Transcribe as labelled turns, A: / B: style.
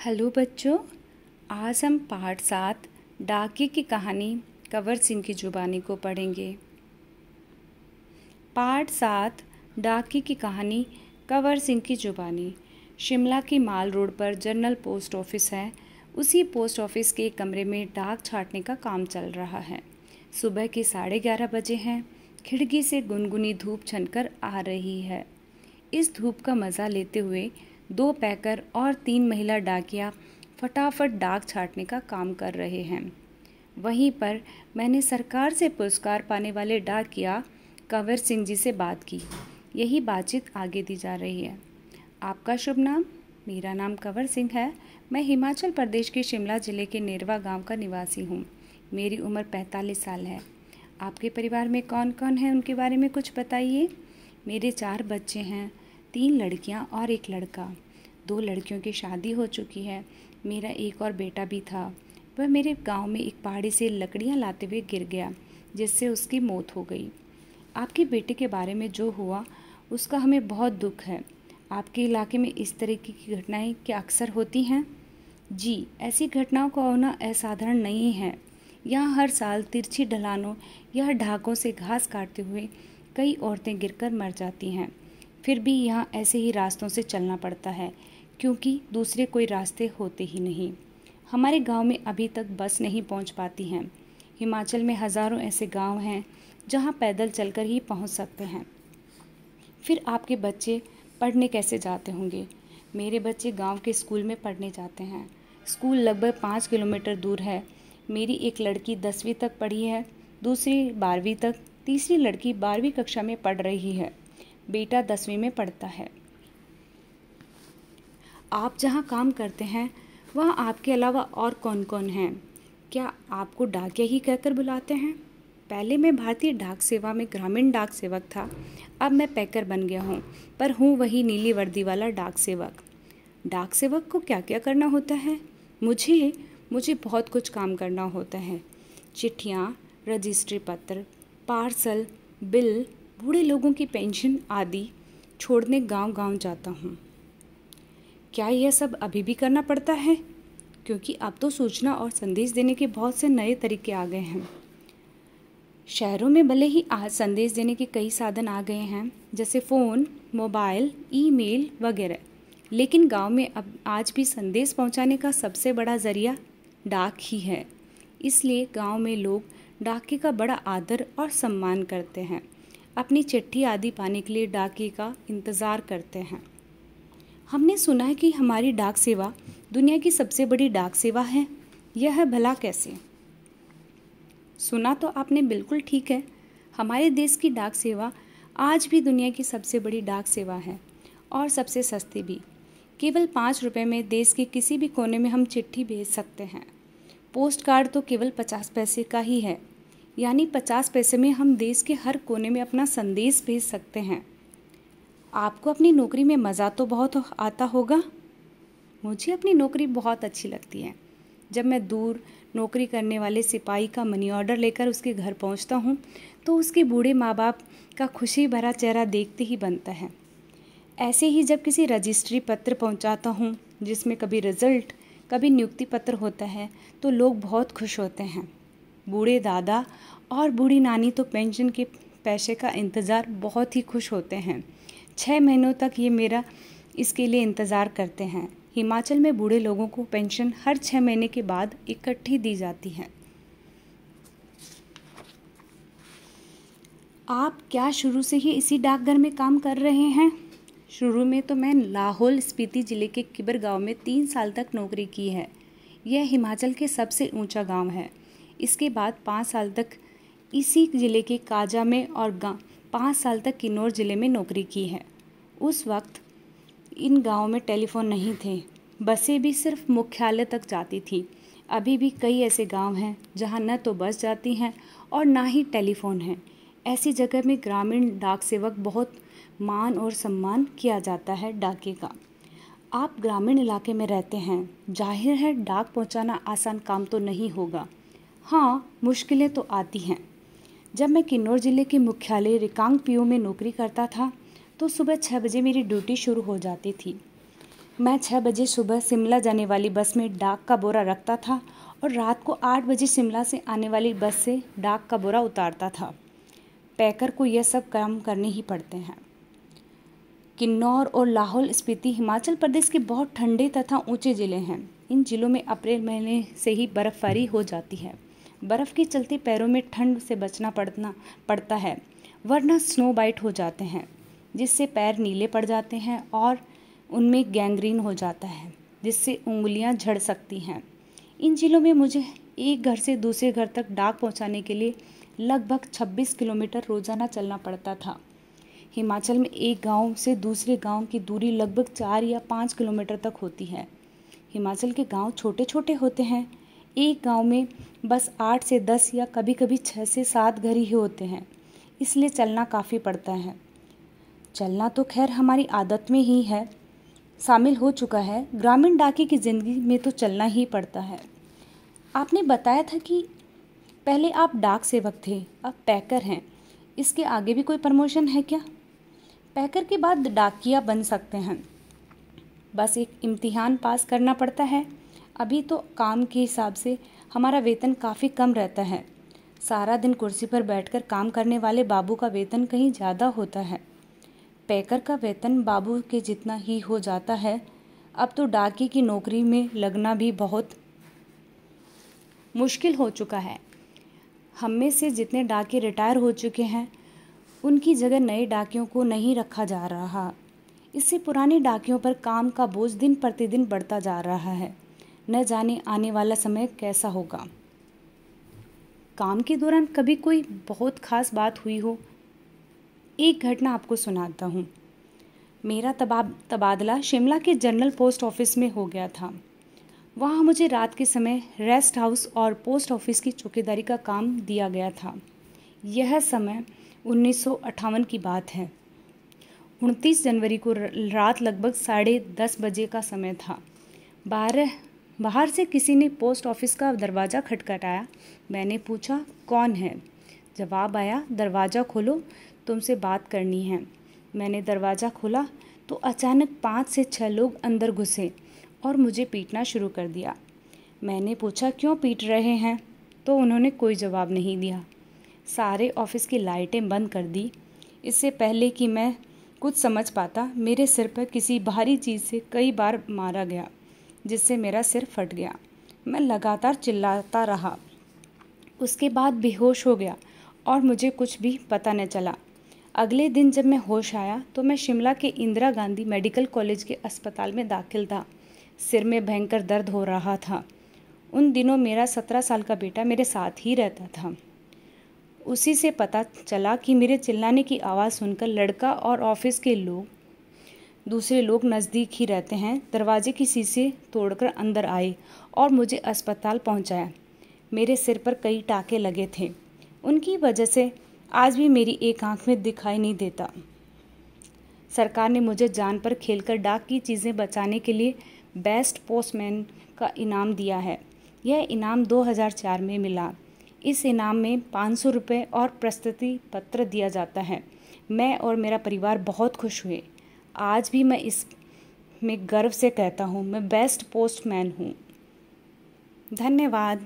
A: Hello बच्चों, आज हम पाठ 7 डाकिये की कहानी कंवर सिंह की जुबानी को पढ़ेंगे। पाठ 7 डाकिये की कहानी कंवर सिंह की जुबानी। शिमला की माल रोड पर जनरल पोस्ट ऑफिस है। उसी पोस्ट ऑफिस के कमरे में डाक छाँटने का काम चल रहा है। सुबह के 11:30 बजे हैं। खिड़की से गुनगुनी धूप छनकर आ रही है। इस धूप का मज़ा लेते हुए 2 पैकर और 3 महिला डाकिया फटाफट डाक छाँटने का काम कर रहे हैं। वहीं पर मैंने सरकार से पुरस्कार पाने वाले डाकिया कंवर सिंह जी से बात की। यही बातचीत आगे दी जा रही है। आपका शुभ नाम? मेरा नाम कंवर सिंह है। मैं हिमाचल प्रदेश के शिमला जिले के नेरवा गांव का निवासी हूँ। मेरी उम्र 45 साल है। आपके परिवार में कौन कौन है, उनके बारे में कुछ बताइए। मेरे 4 बच्चे हैं, 3 लड़कियां और 1 लड़का। 2 लड़कियों की शादी हो चुकी है। मेरा एक और बेटा भी था। वह मेरे गांव में एक पहाड़ी से लकड़ियां लाते हुए गिर गया, जिससे उसकी मौत हो गई। आपके बेटे के बारे में जो हुआ उसका हमें बहुत दुख है। आपके इलाके में इस तरह की घटनाएं क्या अक्सर होती हैं? जी, ऐसी घटनाओं का होना असाधारण नहीं है। यहाँ हर साल तिरछी ढलानों या ढाकों से घास काटते हुए कई औरतें गिरकर मर जाती हैं। फिर भी यहाँ ऐसे ही रास्तों से चलना पड़ता है, क्योंकि दूसरे कोई रास्ते होते ही नहीं। हमारे गांव में अभी तक बस नहीं पहुंच पाती हैं। हिमाचल में हज़ारों ऐसे गांव हैं जहां पैदल चलकर ही पहुंच सकते हैं। फिर आपके बच्चे पढ़ने कैसे जाते होंगे? मेरे बच्चे गांव के स्कूल में पढ़ने जाते हैं। स्कूल लगभग 5 किलोमीटर दूर है। मेरी एक लड़की 10वीं तक पढ़ी है, दूसरी 12वीं तक, तीसरी लड़की 12वीं कक्षा में पढ़ रही है। बेटा 10वीं में पढ़ता है। आप जहाँ काम करते हैं वहाँ आपके अलावा और कौन कौन हैं? क्या आपको डाकिया ही कहकर बुलाते हैं? पहले मैं भारतीय डाक सेवा में ग्रामीण डाक सेवक था। अब मैं पैकर बन गया हूँ, पर हूँ वही नीली वर्दी वाला डाक सेवक। डाक सेवक को क्या क्या करना होता है? मुझे बहुत कुछ काम करना होता है। चिट्ठियाँ, रजिस्ट्री पत्र, पार्सल, बिल, बूढ़े लोगों की पेंशन आदि छोड़ने गांव-गांव जाता हूँ। क्या यह सब अभी भी करना पड़ता है? क्योंकि अब तो सूचना और संदेश देने के बहुत से नए तरीके आ गए हैं। शहरों में भले ही आज संदेश देने के कई साधन आ गए हैं, जैसे फ़ोन, मोबाइल, ईमेल वगैरह, लेकिन गांव में अब आज भी संदेश पहुंचाने का सबसे बड़ा ज़रिया डाक ही है। इसलिए गांव में लोग डाकिये का बड़ा आदर और सम्मान करते हैं। अपनी चिट्ठी आदि पाने के लिए डाकिये का इंतज़ार करते हैं। हमने सुना है कि हमारी डाक सेवा दुनिया की सबसे बड़ी डाक सेवा है। यह है भला कैसे? सुना तो आपने बिल्कुल ठीक है। हमारे देश की डाक सेवा आज भी दुनिया की सबसे बड़ी डाक सेवा है और सबसे सस्ती भी। केवल 5 रुपये में देश के किसी भी कोने में हम चिट्ठी भेज सकते हैं। पोस्ट कार्ड तो केवल 50 पैसे का ही है, यानी 50 पैसे में हम देश के हर कोने में अपना संदेश भेज सकते हैं। आपको अपनी नौकरी में मज़ा तो बहुत आता होगा। मुझे अपनी नौकरी बहुत अच्छी लगती है। जब मैं दूर नौकरी करने वाले सिपाही का मनी ऑर्डर लेकर उसके घर पहुंचता हूं, तो उसके बूढ़े माँ बाप का खुशी भरा चेहरा देखते ही बनता है। ऐसे ही जब किसी रजिस्ट्री पत्र पहुंचाता हूं, जिसमें कभी रिजल्ट, कभी नियुक्ति पत्र होता है, तो लोग बहुत खुश होते हैं। बूढ़े दादा और बूढ़ी नानी तो पेंशन के पैसे का इंतज़ार बहुत ही खुश होते हैं। 6 महीनों तक ये मेरा इसके लिए इंतज़ार करते हैं। हिमाचल में बूढ़े लोगों को पेंशन हर 6 महीने के बाद इकट्ठी दी जाती है। आप क्या शुरू से ही इसी डाकघर में काम कर रहे हैं? शुरू में तो मैं लाहौल स्पीति ज़िले के किबर गांव में 3 साल तक नौकरी की है। यह हिमाचल के सबसे ऊंचा गांव है। इसके बाद 5 साल तक इसी ज़िले के काजा में और 5 साल तक किन्नौर ज़िले में नौकरी की है। उस वक्त इन गाँवों में टेलीफोन नहीं थे। बसें भी सिर्फ मुख्यालय तक जाती थी। अभी भी कई ऐसे गांव हैं जहां न तो बस जाती हैं और ना ही टेलीफोन है। ऐसी जगह में ग्रामीण डाक सेवक बहुत मान और सम्मान किया जाता है डाकिये का। आप ग्रामीण इलाके में रहते हैं, जाहिर है डाक पहुंचाना आसान काम तो नहीं होगा। हाँ, मुश्किलें तो आती हैं। जब मैं किन्नौर ज़िले के मुख्यालय रिकांगपिओ में नौकरी करता था, तो सुबह 6 बजे मेरी ड्यूटी शुरू हो जाती थी। मैं 6 बजे सुबह शिमला जाने वाली बस में डाक का बोरा रखता था और रात को 8 बजे शिमला से आने वाली बस से डाक का बोरा उतारता था। पैकर को यह सब काम करने ही पड़ते हैं। किन्नौर और लाहौल स्पीति हिमाचल प्रदेश के बहुत ठंडे तथा ऊंचे ज़िले हैं। इन ज़िलों में अप्रैल महीने से ही बर्फ़बारी हो जाती है। बर्फ़ के चलते पैरों में ठंड से बचना पड़ता है, वरना स्नो बाइट हो जाते हैं, जिससे पैर नीले पड़ जाते हैं और उनमें गैंग्रीन हो जाता है, जिससे उंगलियां झड़ सकती हैं। इन ज़िलों में मुझे एक घर से दूसरे घर तक डाक पहुंचाने के लिए लगभग 26 किलोमीटर रोज़ाना चलना पड़ता था। हिमाचल में एक गांव से दूसरे गांव की दूरी लगभग 4 या 5 किलोमीटर तक होती है। हिमाचल के गांव छोटे छोटे होते हैं। एक गांव में बस 8 से 10 या कभी कभी 6 से 7 घर ही होते हैं, इसलिए चलना काफ़ी पड़ता है। चलना तो खैर हमारी आदत में ही है, शामिल हो चुका है। ग्रामीण डाकिये की ज़िंदगी में तो चलना ही पड़ता है। आपने बताया था कि पहले आप डाक सेवक थे, अब पैकर हैं। इसके आगे भी कोई प्रमोशन है क्या? पैकर के बाद डाकिया बन सकते हैं, बस एक इम्तिहान पास करना पड़ता है। अभी तो काम के हिसाब से हमारा वेतन काफ़ी कम रहता है। सारा दिन कुर्सी पर बैठकर काम करने वाले बाबू का वेतन कहीं ज़्यादा होता है। पैकर का वेतन बाबू के जितना ही हो जाता है। अब तो डाकिये की नौकरी में लगना भी बहुत मुश्किल हो चुका है। हम में से जितने डाकिये रिटायर हो चुके हैं, उनकी जगह नए डाकियों को नहीं रखा जा रहा। इससे पुराने डाकियों पर काम का बोझ दिन प्रतिदिन बढ़ता जा रहा है। न जाने आने वाला समय कैसा होगा। काम के दौरान कभी कोई बहुत खास बात हुई हो? एक घटना आपको सुनाता हूँ। मेरा तबादला शिमला के जनरल पोस्ट ऑफिस में हो गया था। वहाँ मुझे रात के समय रेस्ट हाउस और पोस्ट ऑफिस की चौकीदारी का काम दिया गया था। यह समय 1958 की बात है। 29 जनवरी को रात लगभग 10:30 बजे का समय था। बाहर से किसी ने पोस्ट ऑफिस का दरवाज़ा खटखटाया। मैंने पूछा, कौन है? जवाब आया, दरवाज़ा खोलो, तुमसे बात करनी है। मैंने दरवाज़ा खोला तो अचानक 5 से 6 लोग अंदर घुसे और मुझे पीटना शुरू कर दिया। मैंने पूछा, क्यों पीट रहे हैं? तो उन्होंने कोई जवाब नहीं दिया। सारे ऑफिस की लाइटें बंद कर दी। इससे पहले कि मैं कुछ समझ पाता, मेरे सिर पर किसी भारी चीज़ से कई बार मारा गया, जिससे मेरा सिर फट गया। मैं लगातार चिल्लाता रहा। उसके बाद बेहोश हो गया और मुझे कुछ भी पता न चला। अगले दिन जब मैं होश आया तो मैं शिमला के इंदिरा गांधी मेडिकल कॉलेज के अस्पताल में दाखिल था। सिर में भयंकर दर्द हो रहा था। उन दिनों मेरा 17 साल का बेटा मेरे साथ ही रहता था। उसी से पता चला कि मेरे चिल्लाने की आवाज़ सुनकर लड़का और ऑफिस के दूसरे लोग नज़दीक ही रहते हैं, दरवाजे की शीशे तोड़कर अंदर आए और मुझे अस्पताल पहुंचाया। मेरे सिर पर कई टाँके लगे थे। उनकी वजह से आज भी मेरी एक आंख में दिखाई नहीं देता। सरकार ने मुझे जान पर खेलकर डाक की चीज़ें बचाने के लिए बेस्ट पोस्टमैन का इनाम दिया है। यह इनाम 2004 में मिला। इस इनाम में 500 रुपये और प्रशस्ति पत्र दिया जाता है। मैं और मेरा परिवार बहुत खुश हुए। आज भी मैं इसमें गर्व से कहता हूँ, मैं बेस्ट पोस्टमैन हूँ। धन्यवाद।